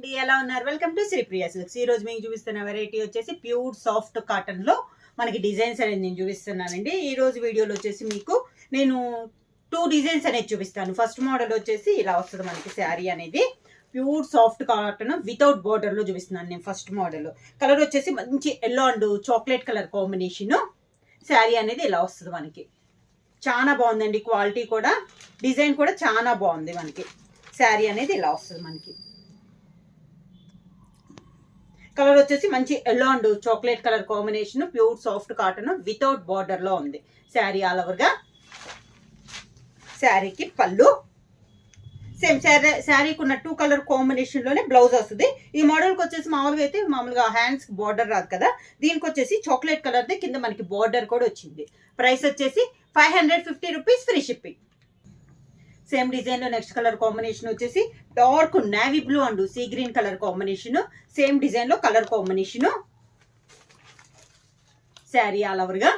అండి, ఎలా ఉన్నారు? Welcome to Sripriya silks. ఈ రోజు మీకు చూపిస్తున్న వెరైటీ వచ్చేసి ప్యూర్ సాఫ్ట్ కాటన్ లో మనకి డిజైన్స్ అనేది నేను చూపిస్తున్నానండి. ఈ రోజు వీడియోలో వచ్చేసి మీకు నేను 2 డిజైన్స్ అనేది చూపిస్తాను. ఫస్ట్ మోడల్ వచ్చేసి ఇలా వస్తుంది మనకి శారీ అనేది pure soft cotton without border లో చూపిస్తున్నాను నేను. ఫస్ట్ మోడల్ కలర్ వచ్చేసి మంచి yellow and chocolate colour combination. Sari అనేది ఇలా వస్తుంది మనకి. చాలా బాగుందండి, క్వాలిటీ కూడా డిజైన్ కూడా చాలా బాగుంది. మనకి శారీ అనేది ఇలా వస్తుంది మనకి. కలర్ వచ్చేసి మంచి yellow and chocolate colour combination, pure soft cotton without border లో ఉంది శారీ. ఆల్ ఓవర్ గా శారీకి పళ్ళు సేమ్ శారీకి ఉన్న 2 కలర్ కాంబినేషన్ లోనే బ్లౌజ్ వస్తుంది. ఈ మోడల్ కి వచ్చేసి మామూలుగా అయితే మామూలుగా హ్యాండ్స్ బార్డర్ రాదు కదా, దీనికి వచ్చేసి చాక్లెట్ కలర్ దే కింద మనకి బార్డర్ కూడా వచ్చింది. ప్రైస్ వచ్చేసి 550 rupees, free shipping. Same design లో నెక్స్ట్ కలర్ కాంబినేషన్ వచ్చేసి dark navy blue and sea green colour combination. Same design లో colour combination. Sari all over గా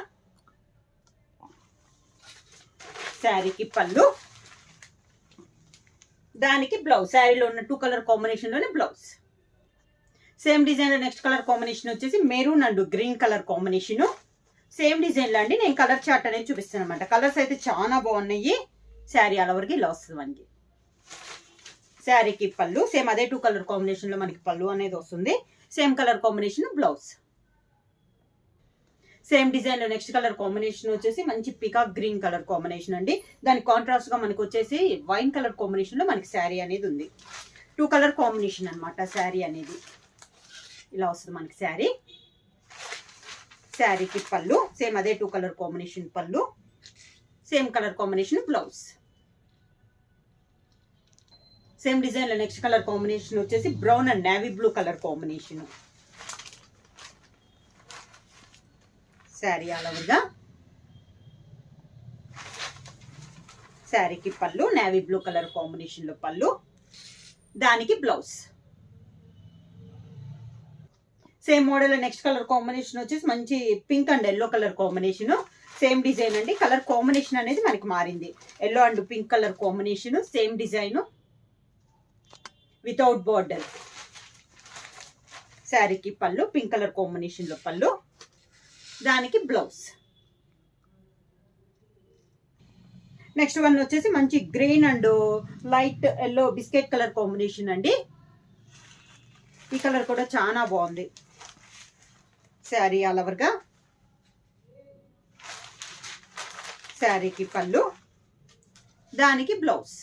శారీకి పళ్ళు, దానికి బ్లౌజ్. శారీలో ఉన్న 2 కలర్ కాంబినేషన్ లోనే బ్లౌజ్. సేమ్ డిజైన్ లో నెక్స్ట్ కలర్ కాంబినేషన్ వచ్చేసి maroon and green colour combination. Same design లో అండి నేను కలర్ చార్ట్ అనేది చూపిస్తాను అనమాట. కలర్స్ అయితే చాలా బాగున్నాయి. శారీ ఆల్ ఓవర్కి ఇలా వస్తుంది మనకి. శారీకి పళ్ళు సేమ్ అదే 2 కలర్ కాంబినేషన్ లో మనకి పళ్ళు అనేది వస్తుంది. Same colour combination blouse. Same design లో నెక్స్ట్ కలర్ కాంబినేషన్ వచ్చేసి మంచి పికాక్ గ్రీన్ కలర్ కాంబినేషన్ అండి. దానికి కాంట్రాస్ట్ గా మనకి వచ్చేసి వైన్ కలర్ కాంబినేషన్ లో మనకి శారీ అనేది ఉంది. 2 కలర్ కాంబినేషన్ అనమాట శారీ అనేది. ఇలా వస్తుంది మనకి శారీ. శారీకి పళ్ళు సేమ్ అదే 2 కలర్ కాంబినేషన్ పళ్ళు, same colour combination blouse. Same design లో నెక్స్ట్ కలర్ కాంబినేషన్ వచ్చేసి brown and navy blue colour combination. Sari all over గా శారీకి పళ్ళు నేవీ బ్లూ కలర్ కాంబినేషన్ లో పళ్ళు, దానికి blouse. Same model next colour combination వచ్చేసి మంచి pink and yellow colour combination. Same design అండి, కలర్ కాంబినేషన్ అనేది మనకి మారింది. Yellow and pink colour combination, same design without border. శారీకి పళ్ళు పింక్ కలర్ కాంబినేషన్ లో పళ్ళు, దానికి బ్లౌజ్. నెక్స్ట్ వన్ వచ్చేసి మంచి green and light yellow biscuit colour combination అండి. ఈ కలర్ కూడా చాలా బాగుంది. శారీ ఆల్ ఓవర్ గా శారీకి పళ్ళు, దానికి blouse.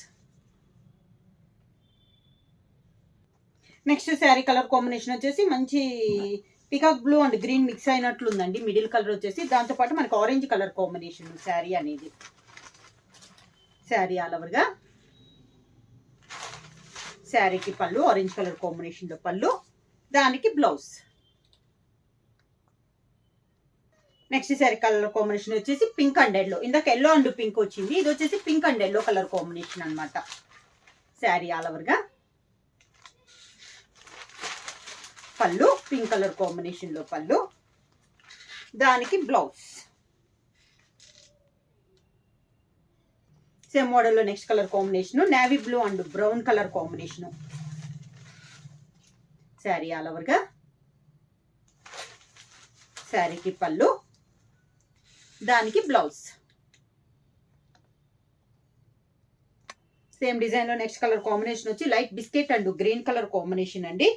Next sari colour combination వచ్చేసి మంచి peacock blue and green mix అయినట్లు ఉందండి. మిడిల్ కలర్ వచ్చేసి దాంతో పాటు మనకి ఆరెంజ్ కలర్ కాంబినేషన్ శారీ అనేది. శారీ ఆల్ ఓవర్ గా శారీకి పళ్ళు ఆరెంజ్ కలర్ కాంబినేషన్ లో పళ్ళు, దానికి blouse. Next sari colour combination వచ్చేసి పింక్ అండ్ ఎల్లో. ఇందాక ఎల్లో అండ్ పింక్ వచ్చింది, ఇది వచ్చేసి pink and yellow colour combination అనమాట. శారీ ఆల్ ఓవర్ గా పళ్ళు పింక్ కలర్ కాంబినేషన్ లో పళ్ళు, దానికి బ్లౌజ్. సేమ్ మోడల్ లో next colour combination navy blue and brown colour combination. Sari all over గా శారీకి పళ్ళు, దానికి బ్లౌజ్. సేమ్ డిజైన్ లో నెక్స్ట్ కలర్ కాంబినేషన్ వచ్చి light biscuit and green colour combination అండి.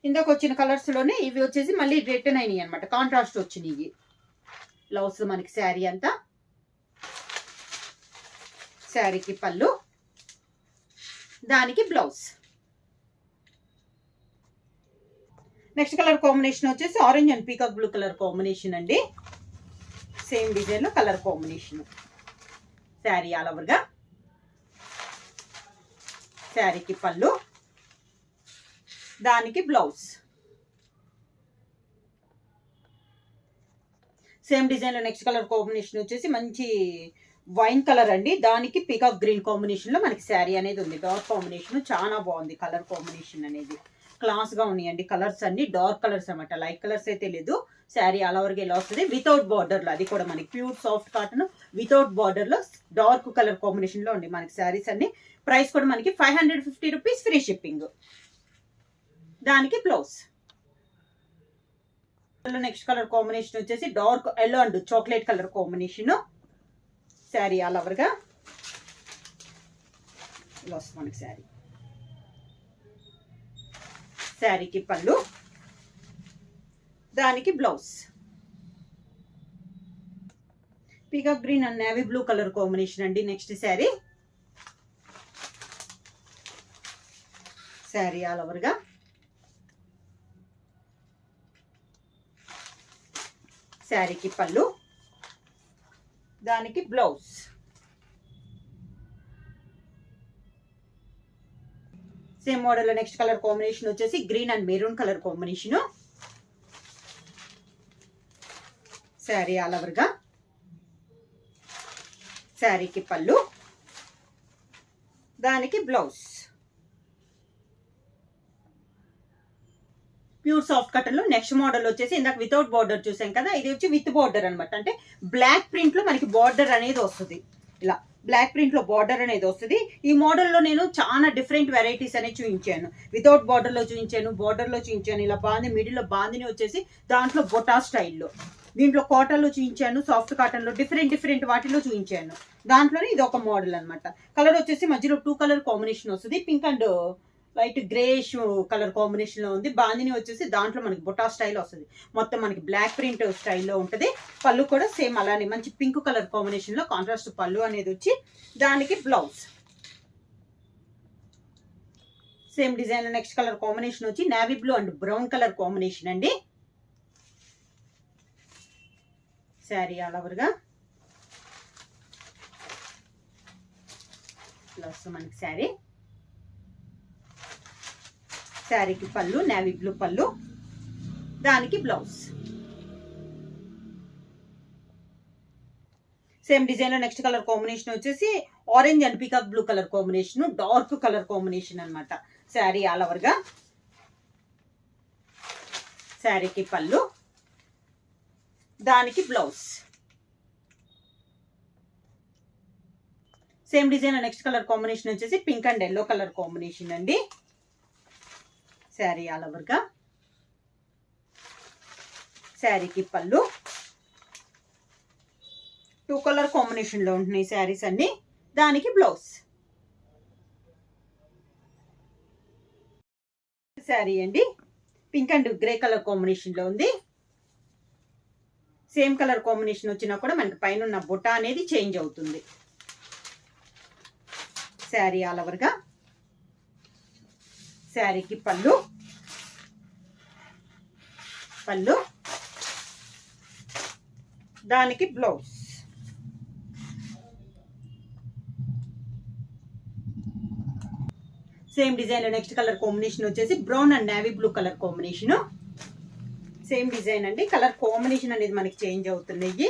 ఇందాక వచ్చిన కలర్స్ లోనే ఇవి వచ్చేసి మళ్ళీ రిటర్న్ అయినాయి అనమాట, కాంట్రాస్ట్ వచ్చినాయి. ఇలా వస్తుంది మనకి శారీ అంతా. శారీకి పళ్ళు, దానికి బ్లౌజ్. నెక్స్ట్ కలర్ కాంబినేషన్ వచ్చేసి orange and peacock blue colour combination అండి. సేమ్ డిజైన్ లో colour combination. Sari all over గా శారీకి పళ్ళు, దానికి బ్లౌజ్. సేమ్ డిజైన్ లో నెక్స్ట్ కలర్ కాంబినేషన్ వచ్చేసి మంచి వైన్ కలర్ అండి. దానికి పీకాక్ గ్రీన్ కాంబినేషన్ లో మనకి శారీ అనేది ఉంది. డార్క్ కాంబినేషన్ చాలా బాగుంది. కలర్ కాంబినేషన్ అనేది క్లాస్ గా ఉన్నాయండి. కలర్స్ అన్ని డార్క్ కలర్స్ అనమాట, లైట్ కలర్స్ అయితే లేదు. శారీ ఆల్ ఓవర్గా ఇలా వస్తుంది వితౌట్ బార్డర్ లో. అది కూడా మనకి pure soft cotton without border లో డార్క్ కలర్ కాంబినేషన్ లో ఉంది మనకి శారీస్ అన్ని. ప్రైస్ కూడా మనకి 550 రూపీస్, ఫ్రీ షిప్పింగ్. దానికి బ్లౌజ్. నెక్స్ట్ కలర్ కాంబినేషన్ వచ్చేసి dark yellow and chocolate colour combination. Sari all ఓవర్గా ఇలా వస్తుంది మనకి శారీ. శారీకి పళ్ళు, దానికి blouse. Peacock green and navy blue colour combination అండి నెక్స్ట్ శారీ. శారీ ఆల్ ఓవర్గా శారీకి పళ్ళు, దానికి blouse. Same model next colour combination వచ్చేసి green and maroon colour combination. Sari all ఓవర్గా శారీకి పళ్ళు, దానికి బ్లౌజ్. ప్యూర్ సాఫ్ట్ కాటన్ లో నెక్స్ట్ మోడల్ వచ్చేసి ఇందాక వితౌట్ బార్డర్ చూసాం కదా, ఇది వచ్చి విత్ బార్డర్ అనమాట. అంటే బ్లాక్ ప్రింట్ లో మనకి బార్డర్ అనేది వస్తుంది. ఇలా బ్లాక్ ప్రింట్ లో బార్డర్ అనేది వస్తుంది. ఈ మోడల్లో నేను చాలా డిఫరెంట్ వెరైటీస్ అనేది చూపించాను. వితౌట్ బార్డర్ లో చూపించాను, బార్డర్ లో చూపించాను, ఇలా బాంది మిడిల్ లో బాందిని వచ్చేసి దాంట్లో బొటా స్టైల్లో, దీంట్లో కాటన్ లో చూపించాను, సాఫ్ట్ కాటన్ లో డిఫరెంట్ వాటిలో చూపించాను. దాంట్లోనే ఇది ఒక మోడల్ అనమాట. కలర్ వచ్చేసి మధ్యలో 2 కలర్ కాంబినేషన్ వస్తుంది. Pink and light greyish colour combination లో ఉంది. బాందిని వచ్చేసి దాంట్లో మనకి బొటా స్టైల్ వస్తుంది. మొత్తం మనకి బ్లాక్ ప్రింట్ స్టైల్లో ఉంటుంది. పళ్ళు కూడా సేమ్ అలానే మంచి పింక్ కలర్ కాంబినేషన్ లో కాంట్రాస్ట్ పళ్ళు అనేది వచ్చి దానికి బ్లౌజ్. సేమ్ డిజైన్ లో నెక్స్ట్ కలర్ కాంబినేషన్ వచ్చి navy blue and brown colour combination అండి. శారీ ఆల్ ఓవర్గా ప్లస్ మనకి శారీ. శారీకి పళ్ళు, నేవీ బ్లూ పళ్ళు, దానికి బ్లౌజ్. సేమ్ డిజైన్ లో నెక్స్ట్ కలర్ కాంబినేషన్ వచ్చేసి orange and peacock blue colour combination, dark colour combination అనమాట. శారీ ఆల్ ఓవర్గా శారీకి పళ్ళు, దానికి blouse. Same design next colour combination వచ్చేసి pink and yellow colour combination అండి. శారీ ఆల్ ఓవర్గా శారీకి పళ్ళు, 2 కలర్ కాంబినేషన్ లో ఉంటున్నాయి శారీస్ అన్ని, దానికి బ్లౌజ్. శారీ అండి pink and grey colour combination లో ఉంది. సేమ్ కలర్ కాంబినేషన్ వచ్చినా కూడా మనకి పైన ఉన్న బుట్ట అనేది చేంజ్ అవుతుంది. శారీ ఆల్ ఓవర్గా శారీకి పళ్ళు, దానికి బ్లౌజ్. సేమ్ డిజైన్ లో నెక్స్ట్ కలర్ కాంబినేషన్ వచ్చేసి brown and navy blue colour combination. Same design అండి, కలర్ కాంబినేషన్ అనేది మనకి చేంజ్ అవుతున్నాయి.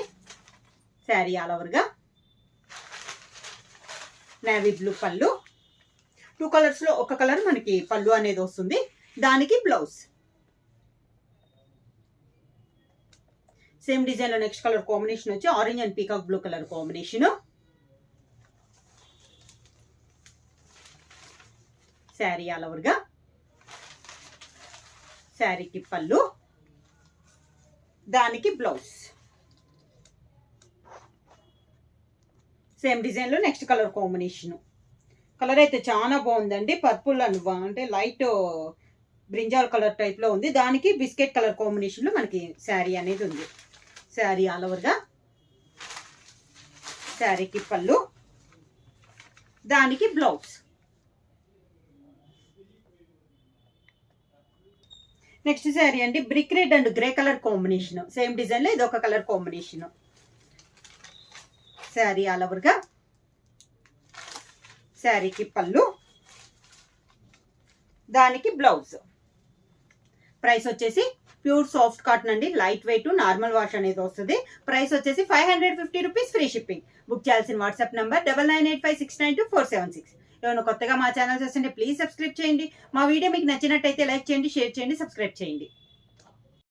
శారీ ఆల్ ఓవర్గా నేవీ బ్లూ పళ్ళు, 2 కలర్స్ లో ఒక కలర్ మనకి పళ్ళు అనేది వస్తుంది, దానికి బ్లౌజ్. సేమ్ డిజైన్ లో నెక్స్ట్ కలర్ కాంబినేషన్ వచ్చి orange and peacock blue colour combination. Sari all ఓవర్గా శారీకి పళ్ళు, దానికి బ్లౌజ్. సేమ్ డిజైన్ లో నెక్స్ట్ కలర్ కాంబినేషన్. కలర్ అయితే చాలా బాగుందండి. పర్పుల్ అండ్ అంటే లైట్ బ్రింజాల్ కలర్ టైప్ లో ఉంది. దానికి బిస్కెట్ కలర్ కాంబినేషన్ లో మనకి శారీ అనేది ఉంది. శారీ ఆల్ ఓవర్గా శారీకి పళ్ళు, దానికి బ్లౌజ్. నెక్స్ట్ శారీ అండి brick red and grey colour combination. Same design లో ఇది ఒక కలర్ కాంబినేషన్. శారీ ఆల్ ఓవర్గా శారీకి పళ్ళు, దానికి బ్లౌజ్. ప్రైస్ వచ్చేసి ప్యూర్ సాఫ్ట్ కాటన్ అండి, లైట్ వెయిట్ నార్మల్ వాష్ అనేది వస్తుంది. ప్రైస్ వచ్చేసి 550 రూపీస్, ఫ్రీ షిప్పింగ్. బుక్ చేయాల్సిన వాట్సాప్ నంబర్ 9985692476. ఏమైనా కొత్తగా మా ఛానల్ చూస్తుంటే ప్లీజ్ సబ్స్క్రైబ్ చేయండి. మా వీడియో మీకు నచ్చినట్టయితే లైక్ చేయండి, షేర్ చేయండి, సబ్స్క్రైబ్ చేయండి.